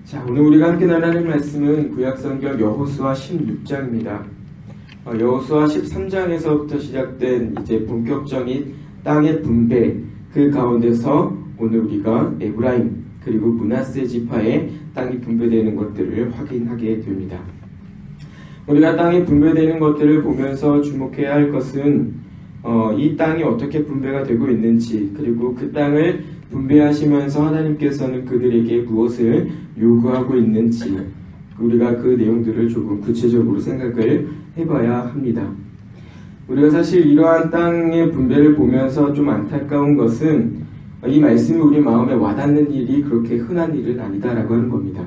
자, 오늘 우리가 함께 나누는 말씀은 구약성경 여호수아 16장입니다. 여호수아 13장에서부터 시작된 이제 본격적인 땅의 분배, 그 가운데서 오늘 우리가 에브라임 그리고 므낫세 지파의 땅이 분배되는 것들을 확인하게 됩니다. 우리가 땅이 분배되는 것들을 보면서 주목해야 할 것은 이 땅이 어떻게 분배가 되고 있는지, 그리고 그 땅을 분배하시면서 하나님께서는 그들에게 무엇을 요구하고 있는지, 우리가 그 내용들을 조금 구체적으로 생각을 해봐야 합니다. 우리가 사실 이러한 땅의 분배를 보면서 좀 안타까운 것은 이 말씀이 우리 마음에 와닿는 일이 그렇게 흔한 일은 아니다라고 하는 겁니다.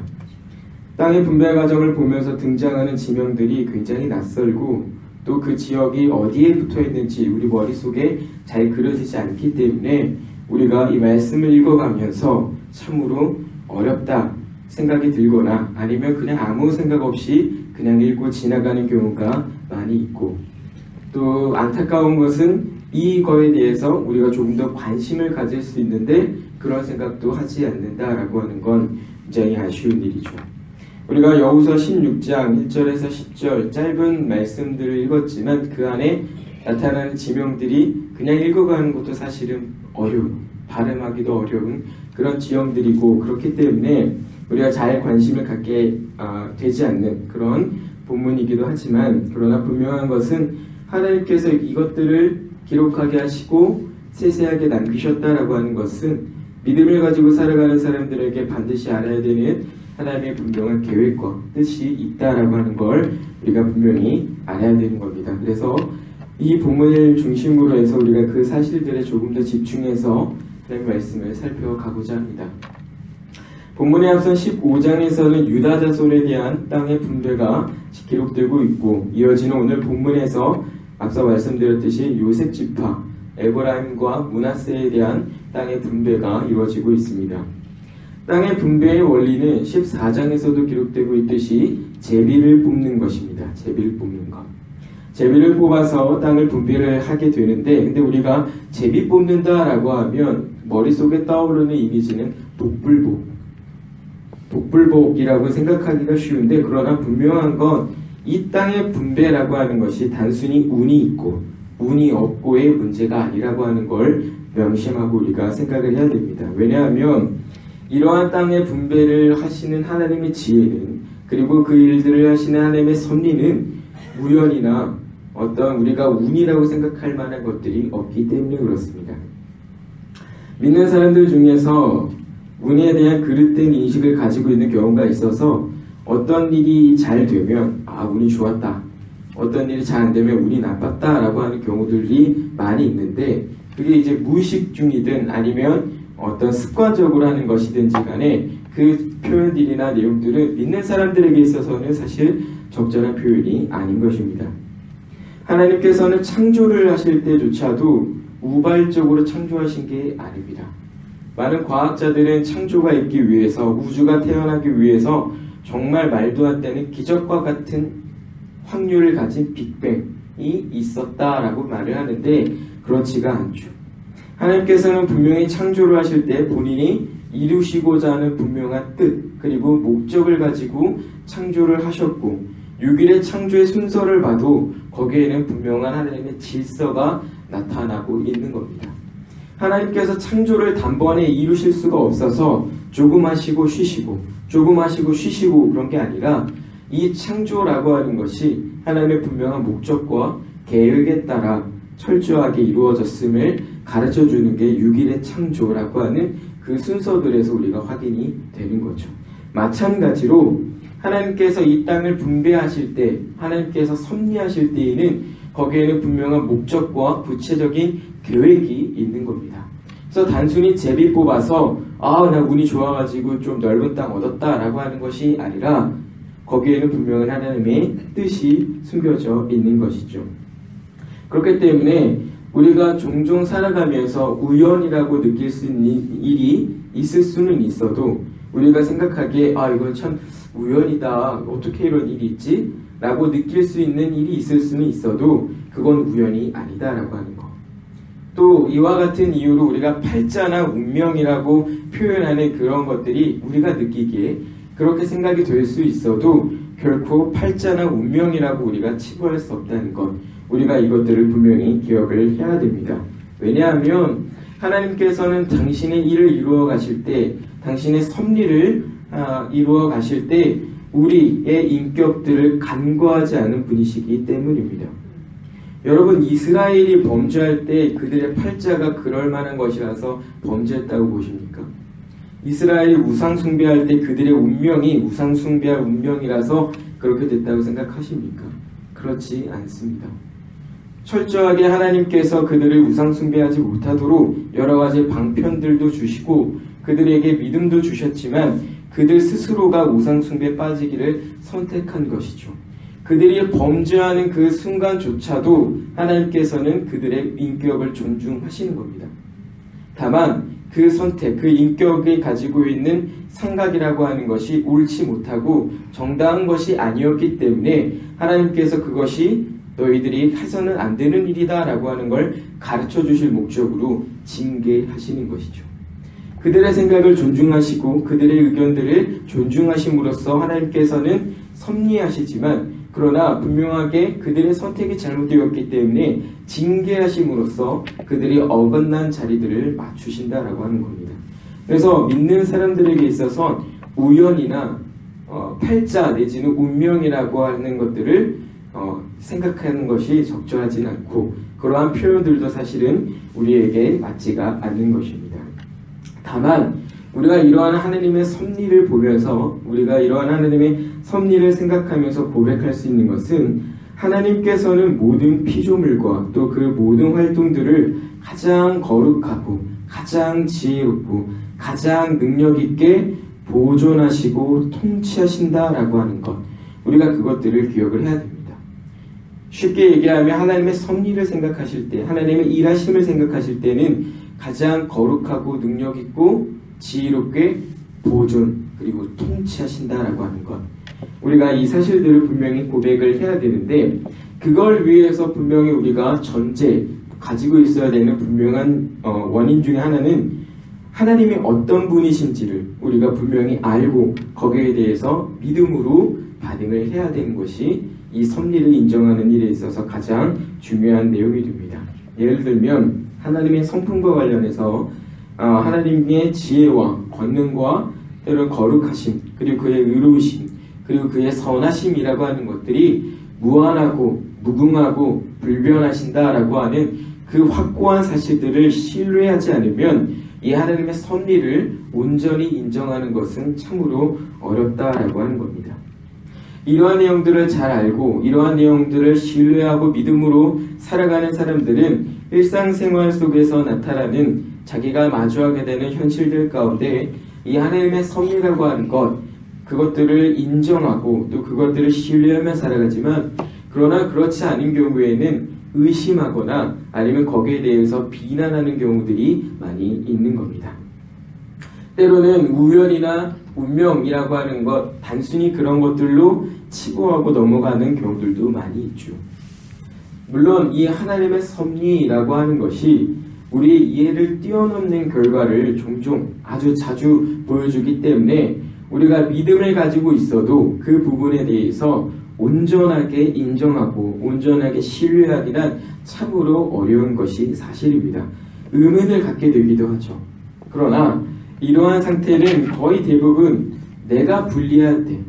땅의 분배 과정을 보면서 등장하는 지명들이 굉장히 낯설고, 또 그 지역이 어디에 붙어 있는지 우리 머릿속에 잘 그려지지 않기 때문에 우리가 이 말씀을 읽어가면서 참으로 어렵다 생각이 들거나 아니면 그냥 아무 생각 없이 그냥 읽고 지나가는 경우가 많이 있고, 또 안타까운 것은 이거에 대해서 우리가 조금 더 관심을 가질 수 있는데 그런 생각도 하지 않는다라고 하는 건 굉장히 아쉬운 일이죠. 우리가 여호수아 16장 1절에서 10절 짧은 말씀들을 읽었지만 그 안에 나타나는 지명들이 그냥 읽어가는 것도 사실은 어려운, 발음하기도 어려운 그런 지형들이고, 그렇기 때문에 우리가 잘 관심을 갖게 되지 않는 그런 본문이기도 하지만, 그러나 분명한 것은 하나님께서 이것들을 기록하게 하시고 세세하게 남기셨다라고 하는 것은 믿음을 가지고 살아가는 사람들에게 반드시 알아야 되는 하나님의 분명한 계획과 뜻이 있다라고 하는 걸 우리가 분명히 알아야 되는 겁니다. 그래서 이 본문을 중심으로 해서 우리가 그 사실들에 조금 더 집중해서 하나님의 말씀을 살펴가고자 합니다. 본문에 앞선 15장에서는 유다 자손에 대한 땅의 분배가 기록되고 있고, 이어지는 오늘 본문에서 앞서 말씀드렸듯이 요셉 지파, 에브라임과 므낫세에 대한 땅의 분배가 이루어지고 있습니다. 땅의 분배의 원리는 14장에서도 기록되고 있듯이 제비를 뽑는 것입니다. 제비를 뽑는 것. 제비를 뽑아서 땅을 분배를 하게 되는데, 근데 우리가 제비 뽑는다라고 하면 머릿속에 떠오르는 이미지는 독불복이라고 생각하기가 쉬운데, 그러나 분명한 건 이 땅의 분배라고 하는 것이 단순히 운이 있고 운이 없고의 문제가 아니라고 하는 걸 명심하고 우리가 생각을 해야 됩니다. 왜냐하면 이러한 땅의 분배를 하시는 하나님의 지혜는, 그리고 그 일들을 하시는 하나님의 섭리는 우연이나 어떤 우리가 운이라고 생각할 만한 것들이 없기 때문에 그렇습니다. 믿는 사람들 중에서 운에 대한 그릇된 인식을 가지고 있는 경우가 있어서 어떤 일이 잘 되면 운이 좋았다, 어떤 일이 잘 안 되면 운이 나빴다 라고 하는 경우들이 많이 있는데, 그게 이제 무의식 중이든 아니면 어떤 습관적으로 하는 것이든지 간에 그 표현들이나 내용들은 믿는 사람들에게 있어서는 사실 적절한 표현이 아닌 것입니다. 하나님께서는 창조를 하실 때조차도 우발적으로 창조하신 게 아닙니다. 많은 과학자들은 창조가 있기 위해서, 우주가 태어나기 위해서 정말 말도 안 되는 기적과 같은 확률을 가진 빅뱅이 있었다라고 말을 하는데 그렇지가 않죠. 하나님께서는 분명히 창조를 하실 때 본인이 이루시고자 하는 분명한 뜻, 그리고 목적을 가지고 창조를 하셨고, 6일의 창조의 순서를 봐도 거기에는 분명한 하나님의 질서가 나타나고 있는 겁니다. 하나님께서 창조를 단번에 이루실 수가 없어서 조금 하시고 쉬시고 조금 하시고 쉬시고 그런 게 아니라, 이 창조라고 하는 것이 하나님의 분명한 목적과 계획에 따라 철저하게 이루어졌음을 가르쳐주는 게 6일의 창조라고 하는 그 순서들에서 우리가 확인이 되는 거죠. 마찬가지로 하나님께서 이 땅을 분배하실 때, 하나님께서 섭리하실 때에는 거기에는 분명한 목적과 구체적인 계획이 있는 겁니다. 그래서 단순히 제비 뽑아서 나 운이 좋아가지고 좀 넓은 땅 얻었다 라고 하는 것이 아니라 거기에는 분명한 하나님의 뜻이 숨겨져 있는 것이죠. 그렇기 때문에 우리가 종종 살아가면서 우연이라고 느낄 수 있는 일이 있을 수는 있어도, 우리가 생각하기에 이건 참 우연이다, 어떻게 이런 일이 있지? 라고 느낄 수 있는 일이 있을 수는 있어도 그건 우연이 아니다라고 하는 거. 또 이와 같은 이유로 우리가 팔자나 운명이라고 표현하는 그런 것들이 우리가 느끼기에 그렇게 생각이 될 수 있어도 결코 팔자나 운명이라고 우리가 치부할 수 없다는 것, 우리가 이것들을 분명히 기억을 해야 됩니다. 왜냐하면 하나님께서는 당신의 일을 이루어 가실 때, 당신의 섭리를 이루어 가실 때 우리의 인격들을 간과하지 않은 분이시기 때문입니다. 여러분, 이스라엘이 범죄할 때 그들의 팔자가 그럴 만한 것이라서 범죄했다고 보십니까? 이스라엘이 우상 숭배할 때 그들의 운명이 우상 숭배할 운명이라서 그렇게 됐다고 생각하십니까? 그렇지 않습니다. 철저하게 하나님께서 그들을 우상 숭배하지 못하도록 여러 가지 방편들도 주시고 그들에게 믿음도 주셨지만 그들 스스로가 우상 숭배에 빠지기를 선택한 것이죠. 그들이 범죄하는 그 순간조차도 하나님께서는 그들의 인격을 존중하시는 겁니다. 다만 그 선택, 그 인격이 가지고 있는 생각이라고 하는 것이 옳지 못하고 정당한 것이 아니었기 때문에 하나님께서 그것이 너희들이 해서는 안 되는 일이다 라고 하는 걸 가르쳐 주실 목적으로 징계하시는 것이죠. 그들의 생각을 존중하시고 그들의 의견들을 존중하심으로써 하나님께서는 섭리하시지만 그러나 분명하게 그들의 선택이 잘못되었기 때문에 징계하심으로써 그들이 어긋난 자리들을 맞추신다라고 하는 겁니다. 그래서 믿는 사람들에게 있어서 우연이나 팔자 내지는 운명이라고 하는 것들을 생각하는 것이 적절하진 않고 그러한 표현들도 사실은 우리에게 맞지가 않는 것입니다. 다만 우리가 이러한 하나님의 섭리를 보면서 우리가 이러한 하나님의 섭리를 생각하면서 고백할 수 있는 것은 하나님께서는 모든 피조물과 또 그 모든 활동들을 가장 거룩하고 가장 지혜롭고 가장 능력있게 보존하시고 통치하신다라고 하는 것, 우리가 그것들을 기억을 해야 됩니다. 쉽게 얘기하면 하나님의 섭리를 생각하실 때, 하나님의 일하심을 생각하실 때는 가장 거룩하고 능력있고 지혜롭게 보존 그리고 통치하신다라고 하는 것, 우리가 이 사실들을 분명히 고백을 해야 되는데 그걸 위해서 분명히 우리가 가지고 있어야 되는 분명한 원인 중에 하나는 하나님이 어떤 분이신지를 우리가 분명히 알고 거기에 대해서 믿음으로 반응을 해야 되는 것이 이 섭리를 인정하는 일에 있어서 가장 중요한 내용이 됩니다. 예를 들면 하나님의 성품과 관련해서 하나님의 지혜와 권능과 때로는 거룩하심 그리고 그의 의로우심 그리고 그의 선하심이라고 하는 것들이 무한하고 무궁하고 불변하신다라고 하는 그 확고한 사실들을 신뢰하지 않으면 이 하나님의 섭리를 온전히 인정하는 것은 참으로 어렵다라고 하는 겁니다. 이러한 내용들을 잘 알고 이러한 내용들을 신뢰하고 믿음으로 살아가는 사람들은 일상생활 속에서 나타나는 자기가 마주하게 되는 현실들 가운데 이 하나님의 섭리라고 하는 것, 그것들을 인정하고 또 그것들을 신뢰하며 살아가지만 그러나 그렇지 않은 경우에는 의심하거나 아니면 거기에 대해서 비난하는 경우들이 많이 있는 겁니다. 때로는 우연이나 운명이라고 하는 것, 단순히 그런 것들로 치부하고 넘어가는 경우들도 많이 있죠. 물론 이 하나님의 섭리라고 하는 것이 우리의 이해를 뛰어넘는 결과를 종종 아주 자주 보여주기 때문에 우리가 믿음을 가지고 있어도 그 부분에 대해서 온전하게 인정하고 온전하게 신뢰하기란 참으로 어려운 것이 사실입니다. 의문을 갖게 되기도 하죠. 그러나 이러한 상태는 거의 대부분 내가 불리할 때,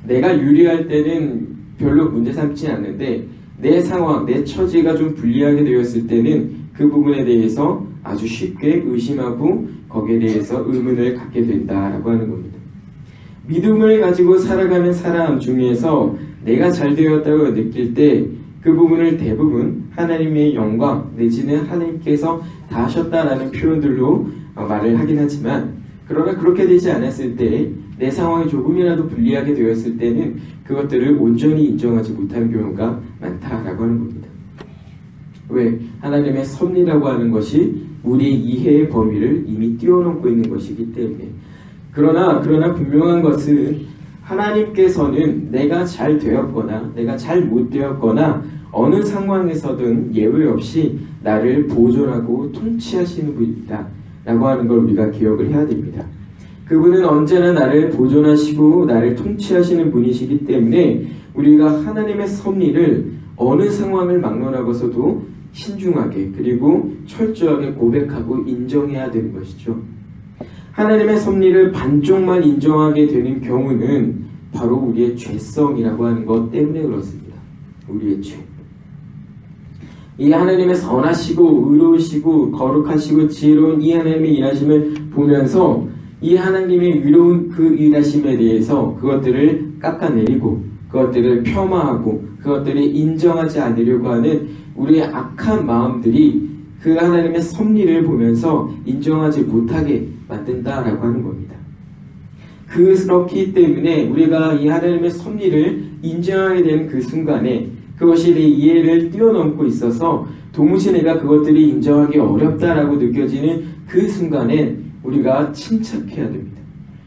내가 유리할 때는 별로 문제 삼지 않는데 내 상황, 내 처지가 좀 불리하게 되었을 때는 그 부분에 대해서 아주 쉽게 의심하고 거기에 대해서 의문을 갖게 된다라고 하는 겁니다. 믿음을 가지고 살아가는 사람 중에서 내가 잘 되었다고 느낄 때 그 부분을 대부분 하나님의 영광 내지는 하나님께서 다 하셨다라는 표현들로 말을 하긴 하지만 그러나 그렇게 되지 않았을 때 내 상황이 조금이라도 불리하게 되었을 때는 그것들을 온전히 인정하지 못하는 경우가 많다라고 하는 겁니다. 왜? 하나님의 섭리라고 하는 것이 우리의 이해의 범위를 이미 뛰어넘고 있는 것이기 때문에. 그러나 분명한 것은 하나님께서는 내가 잘 되었거나 내가 잘 못 되었거나 어느 상황에서든 예외 없이 나를 보존하고 통치하시는 분이다 라고 하는 걸 우리가 기억을 해야 됩니다. 그분은 언제나 나를 보존하시고 나를 통치하시는 분이시기 때문에 우리가 하나님의 섭리를 어느 상황을 막론하고서도 신중하게 그리고 철저하게 고백하고 인정해야 되는 것이죠. 하나님의 섭리를 반쪽만 인정하게 되는 경우는 바로 우리의 죄성이라고 하는 것 때문에 그렇습니다. 우리의 죄. 이 하나님의 선하시고 의로우시고 거룩하시고 지혜로운 이 하나님의 일하심을 보면서 이 하나님의 의로운 그 일하심에 대해서 그것들을 깎아내리고 그것들을 폄하하고 그것들을 인정하지 않으려고 하는 우리의 악한 마음들이 그 하나님의 섭리를 보면서 인정하지 못하게 만든다라고 하는 겁니다. 그렇기 때문에 우리가 이 하나님의 섭리를 인정하게 되는 그 순간에 그것이 내 이해를 뛰어넘고 있어서 도무지 내가 그것들이 인정하기 어렵다라고 느껴지는 그 순간엔 우리가 침착해야 됩니다.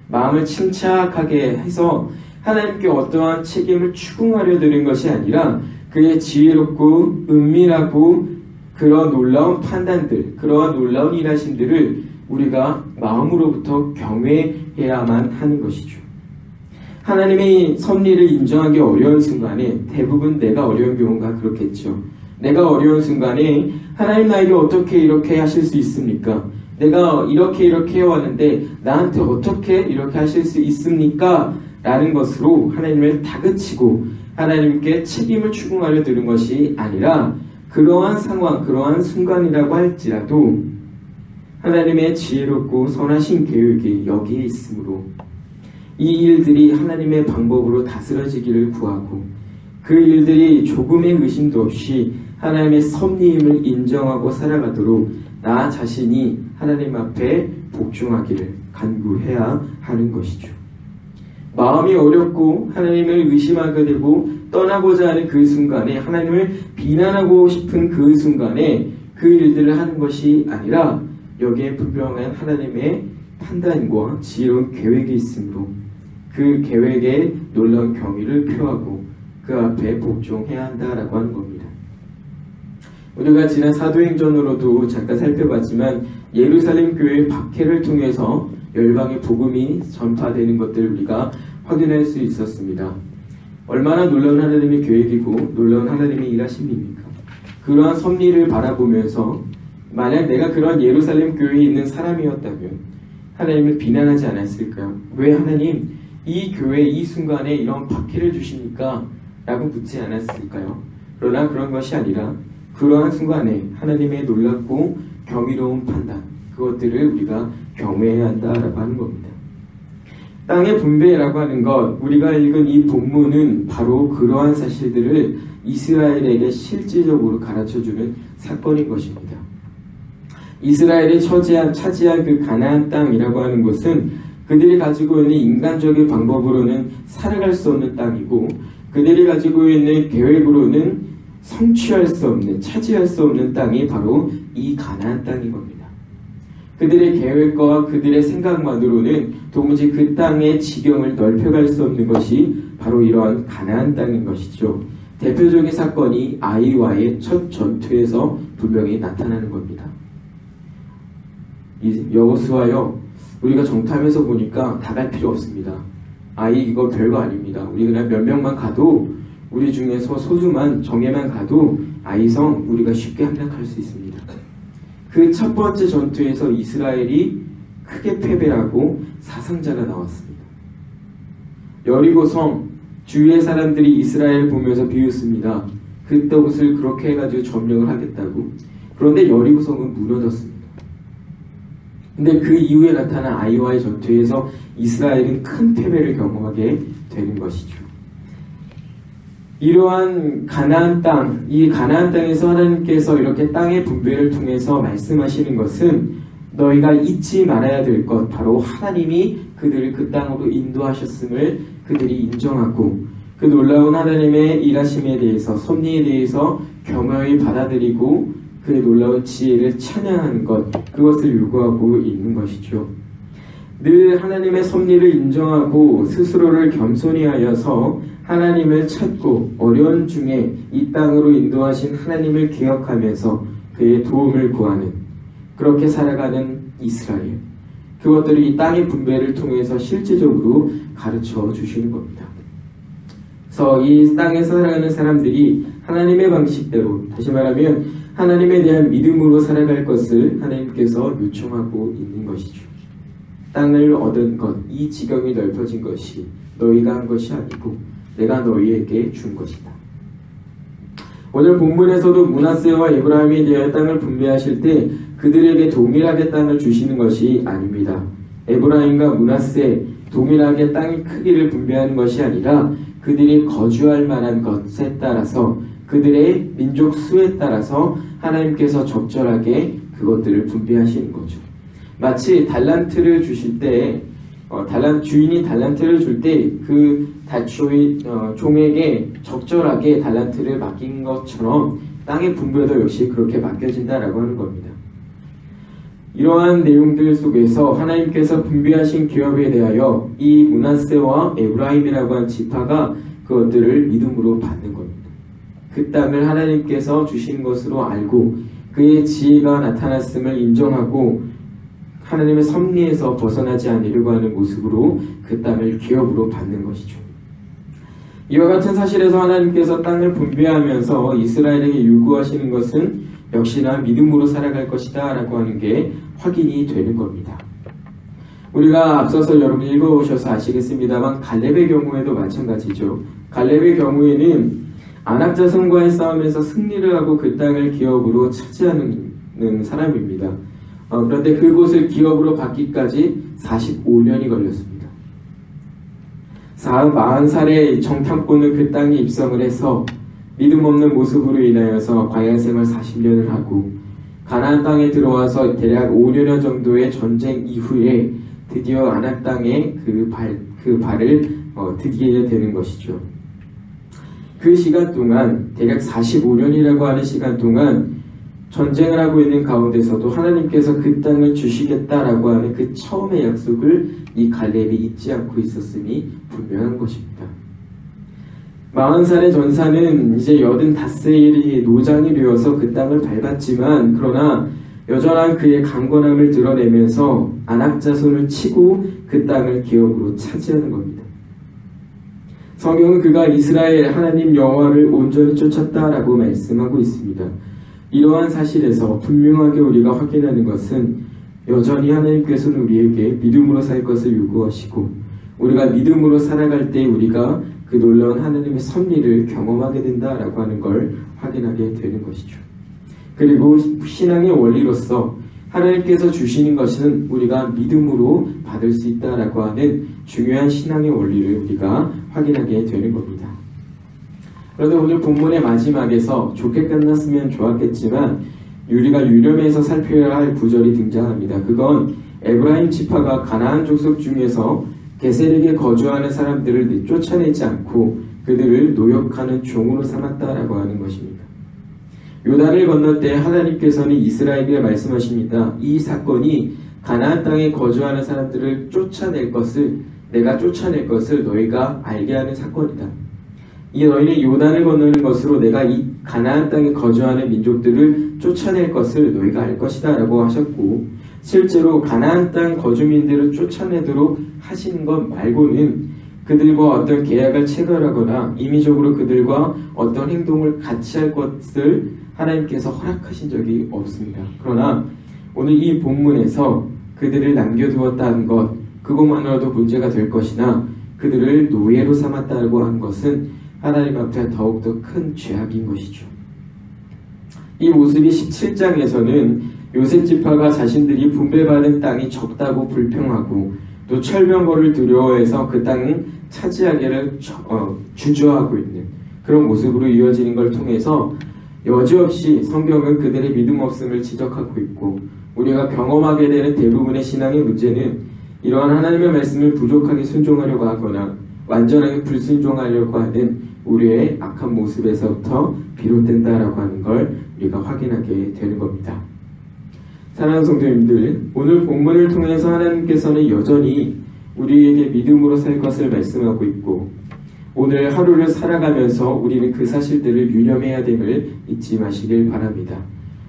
마음을 침착하게 해서 하나님께 어떠한 책임을 추궁하려 드는 것이 아니라 그의 지혜롭고 은밀하고 그런 놀라운 판단들, 그러한 놀라운 일하심들을 우리가 마음으로부터 경외해야만 하는 것이죠. 하나님의 섭리를 인정하기 어려운 순간에 대부분 내가 어려운 경우가 그렇겠죠. 내가 어려운 순간에 하나님 나에게 어떻게 이렇게 하실 수 있습니까? 내가 이렇게 해왔는데 나한테 어떻게 이렇게 하실 수 있습니까? 라는 것으로 하나님을 다그치고 하나님께 책임을 추궁하려 드는 것이 아니라 그러한 상황, 그러한 순간이라고 할지라도 하나님의 지혜롭고 선하신 계획이 여기에 있으므로 이 일들이 하나님의 방법으로 다스려지기를 구하고 그 일들이 조금의 의심도 없이 하나님의 섭리임을 인정하고 살아가도록 나 자신이 하나님 앞에 복종하기를 간구해야 하는 것이죠. 마음이 어렵고 하나님을 의심하게 되고 떠나고자 하는 그 순간에 하나님을 비난하고 싶은 그 순간에 그 일들을 하는 것이 아니라 여기에 분명한 하나님의 판단과 지혜로운 계획이 있으므로 그 계획에 놀라운 경의를 표하고 그 앞에 복종해야 한다라고 하는 겁니다. 우리가 지난 사도행전으로도 잠깐 살펴봤지만 예루살렘 교회의 박해를 통해서 열방의 복음이 전파되는 것들을 우리가 확인할 수 있었습니다. 얼마나 놀라운 하나님의 계획이고 놀라운 하나님의 일하심입니까? 그러한 섭리를 바라보면서 만약 내가 그런 예루살렘 교회에 있는 사람이었다면 하나님을 비난하지 않았을까요? 왜 하나님 이 교회 이 순간에 이런 박해를 주십니까? 라고 묻지 않았을까요? 그러나 그런 것이 아니라 그러한 순간에 하나님의 놀랍고 경이로운 판단 그것들을 우리가 경외해야 한다라고 하는 겁니다. 땅의 분배라고 하는 것 우리가 읽은 이 본문은 바로 그러한 사실들을 이스라엘에게 실질적으로 가르쳐주는 사건인 것입니다. 이스라엘이 차지한 그 가나안 땅이라고 하는 것은 그들이 가지고 있는 인간적인 방법으로는 살아갈 수 없는 땅이고 그들이 가지고 있는 계획으로는 성취할 수 없는, 차지할 수 없는 땅이 바로 이 가나안 땅인 겁니다. 그들의 계획과 그들의 생각만으로는 도무지 그 땅의 지경을 넓혀갈 수 없는 것이 바로 이러한 가나안 땅인 것이죠. 대표적인 사건이 아이와의 첫 전투에서 분명히 나타나는 겁니다. 여호수아여 우리가 정탐해서 보니까 다 갈 필요 없습니다. 아이 이거 별거 아닙니다. 우리 그냥 몇 명만 가도 우리 중에서 소수만 정예만 가도 아이성 우리가 쉽게 함락할 수 있습니다. 그 첫 번째 전투에서 이스라엘이 크게 패배하고 사상자가 나왔습니다. 여리고성 주위의 사람들이 이스라엘을 보면서 비웃습니다. 그것을 그렇게 해가지고 점령을 하겠다고. 그런데 여리고성은 무너졌습니다. 근데 그 이후에 나타난 아이와의 전투에서 이스라엘은 큰 패배를 경험하게 되는 것이죠. 이러한 가나안 땅, 이 가나안 땅에서 하나님께서 이렇게 땅의 분배를 통해서 말씀하시는 것은 너희가 잊지 말아야 될 것, 바로 하나님이 그들을 그 땅으로 인도하셨음을 그들이 인정하고 그 놀라운 하나님의 일하심에 대해서, 섭리에 대해서 겸허히 받아들이고 그의 놀라운 지혜를 찬양하는 것, 그것을 요구하고 있는 것이죠. 늘 하나님의 섭리를 인정하고 스스로를 겸손히 하여서 하나님을 찾고 어려운 중에 이 땅으로 인도하신 하나님을 기억하면서 그의 도움을 구하는, 그렇게 살아가는 이스라엘. 그것들을 이 땅의 분배를 통해서 실제적으로 가르쳐 주시는 겁니다. 그래서 이 땅에서 살아가는 사람들이 하나님의 방식대로, 다시 말하면 하나님에 대한 믿음으로 살아갈 것을 하나님께서 요청하고 있는 것이죠. 땅을 얻은 것, 이 지경이 넓어진 것이 너희가 한 것이 아니고 내가 너희에게 준 것이다. 오늘 본문에서도 므낫세와 에브라임에 대하여 땅을 분배하실 때 그들에게 동일하게 땅을 주시는 것이 아닙니다. 에브라임과 므낫세 동일하게 땅의 크기를 분배하는 것이 아니라 그들이 거주할 만한 것에 따라서, 그들의 민족 수에 따라서 하나님께서 적절하게 그것들을 분배하시는 거죠. 마치 달란트를 주실 때 주인이 달란트를 줄 때 그 종에게 적절하게 달란트를 맡긴 것처럼 땅의 분배도 역시 그렇게 맡겨진다라고 하는 겁니다. 이러한 내용들 속에서 하나님께서 분배하신 기업에 대하여 이 므낫세와 에브라임이라고 한 지파가 그것들을 믿음으로 받는 겁니다. 그 땅을 하나님께서 주신 것으로 알고 그의 지혜가 나타났음을 인정하고 하나님의 섭리에서 벗어나지 않으려고 하는 모습으로 그 땅을 기업으로 받는 것이죠. 이와 같은 사실에서 하나님께서 땅을 분배하면서 이스라엘에게 요구하시는 것은 역시나 믿음으로 살아갈 것이다 라고 하는 게 확인이 되는 겁니다. 우리가 앞서서 여러분 읽어오셔서 아시겠습니다만 갈렙의 경우에도 마찬가지죠. 갈렙의 경우에는 아낙 자손과의 싸움에서 승리를 하고 그 땅을 기업으로 차지하는 사람입니다. 그런데 그곳을 기업으로 받기까지 45년이 걸렸습니다. 40살의 정탐꾼을 그 땅에 입성을 해서 믿음 없는 모습으로 인하여서 광야생활 40년을 하고 가나안 땅에 들어와서 대략 5년여 정도의 전쟁 이후에 드디어 아낙 땅에 그 발을 디디게 되는 것이죠. 그 시간 동안 대략 45년이라고 하는 시간 동안 전쟁을 하고 있는 가운데서도 하나님께서 그 땅을 주시겠다라고 하는 그 처음의 약속을 이 갈렙이 잊지 않고 있었음이 분명한 것입니다. 40살의 전사는 이제 85세의 노장이 되어서 그 땅을 밟았지만 그러나 여전한 그의 강건함을 드러내면서 아낙 자손을 치고 그 땅을 기업으로 차지하는 겁니다. 성경은 그가 이스라엘 하나님 여호와를 온전히 쫓았다라고 말씀하고 있습니다. 이러한 사실에서 분명하게 우리가 확인하는 것은 여전히 하나님께서는 우리에게 믿음으로 살 것을 요구하시고 우리가 믿음으로 살아갈 때 우리가 그 놀라운 하나님의 섭리를 경험하게 된다라고 하는 걸 확인하게 되는 것이죠. 그리고 신앙의 원리로서 하나님께서 주시는 것은 우리가 믿음으로 받을 수 있다라고 하는 중요한 신앙의 원리를 우리가 확인하게 되는 겁니다. 그런데 오늘 본문의 마지막에서 좋게 끝났으면 좋았겠지만 우리가 유념해서 살펴야 할 구절이 등장합니다. 그건 에브라임 지파가 가나안 족속 중에서 게셀에게 거주하는 사람들을 쫓아내지 않고 그들을 노역하는 종으로 삼았다라고 하는 것입니다. 요단을 건널 때 하나님께서는 이스라엘에게 말씀하십니다. 이 사건이 가나안 땅에 거주하는 사람들을 내가 쫓아낼 것을 너희가 알게 하는 사건이다. 이 너희는 요단을 건너는 것으로 내가 이 가나안 땅에 거주하는 민족들을 쫓아낼 것을 너희가 알 것이다 라고 하셨고 실제로 가나안 땅 거주민들을 쫓아내도록 하시는 것 말고는 그들과 어떤 계약을 체결하거나 임의적으로 그들과 어떤 행동을 같이 할 것을 하나님께서 허락하신 적이 없습니다. 그러나 오늘 이 본문에서 그들을 남겨두었다는 것 그것만으로도 문제가 될 것이나 그들을 노예로 삼았다고 한 것은 하나님 앞에 더욱더 큰 죄악인 것이죠. 이 모습이 17장에서는 요셉 지파가 자신들이 분배받은 땅이 적다고 불평하고 또 철병거를 두려워해서 그 땅을 차지하기를 주저하고 있는 그런 모습으로 이어지는 걸 통해서 여지없이 성경은 그들의 믿음 없음을 지적하고 있고 우리가 경험하게 되는 대부분의 신앙의 문제는 이러한 하나님의 말씀을 부족하게 순종하려고 하거나 완전하게 불순종하려고 하는 우리의 악한 모습에서부터 비롯된다라고 하는 걸 우리가 확인하게 되는 겁니다. 사랑하는 성도님들, 오늘 본문을 통해서 하나님께서는 여전히 우리에게 믿음으로 살 것을 말씀하고 있고 오늘 하루를 살아가면서 우리는 그 사실들을 유념해야 됨을 잊지 마시길 바랍니다.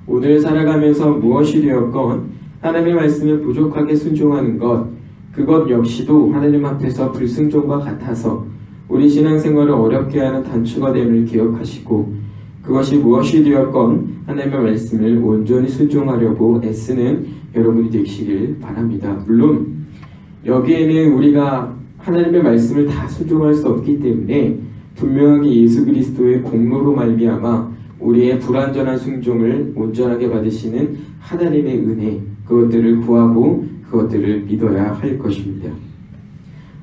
오늘 살아가면서 무엇이 되었건 하나님의 말씀에 부족하게 순종하는 것, 그것 역시도 하나님 앞에서 불순종과 같아서 우리 신앙생활을 어렵게 하는 단초가 됨을 기억하시고, 그것이 무엇이 되었건 하나님의 말씀을 온전히 순종하려고 애쓰는 여러분이 되시길 바랍니다. 물론 여기에는 우리가 하나님의 말씀을 다 순종할 수 없기 때문에 분명하게 예수 그리스도의 공로로 말미암아 우리의 불완전한 순종을 온전하게 받으시는 하나님의 은혜, 그것들을 구하고 그것들을 믿어야 할 것입니다.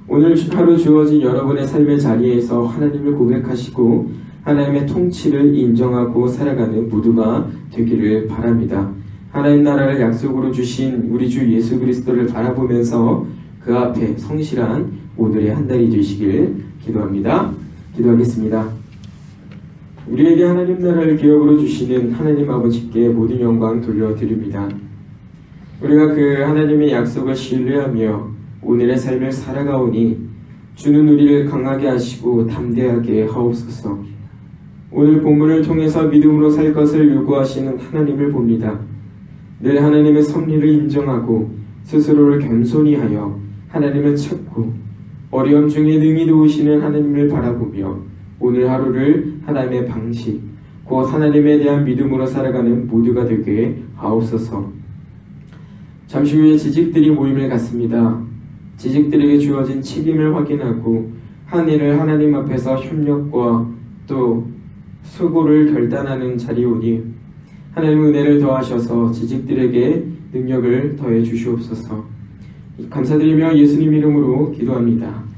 오늘 하루 주어진 여러분의 삶의 자리에서 하나님을 고백하시고 하나님의 통치를 인정하고 살아가는 모두가 되기를 바랍니다. 하나님 나라를 약속으로 주신 우리 주 예수 그리스도를 바라보면서 그 앞에 성실한 오늘의 한 달이 되시길 기도합니다. 기도하겠습니다. 우리에게 하나님 나라를 기업으로 주시는 하나님 아버지께 모든 영광 돌려드립니다. 우리가 그 하나님의 약속을 신뢰하며 오늘의 삶을 살아가오니 주는 우리를 강하게 하시고 담대하게 하옵소서. 오늘 본문을 통해서 믿음으로 살 것을 요구하시는 하나님을 봅니다. 늘 하나님의 섭리를 인정하고 스스로를 겸손히 하여 하나님을 찾고 어려움 중에 능히 도우시는 하나님을 바라보며 오늘 하루를 하나님의 방식, 곧 하나님에 대한 믿음으로 살아가는 모두가 되게 하옵소서. 잠시 후에 지직들이 모임을 갖습니다. 지직들에게 주어진 책임을 확인하고 한 일을 하나님 앞에서 협력과 또 수고를 결단하는 자리오니 하나님 은혜를 더하셔서 지직들에게 능력을 더해 주시옵소서. 감사드리며 예수님 이름으로 기도합니다.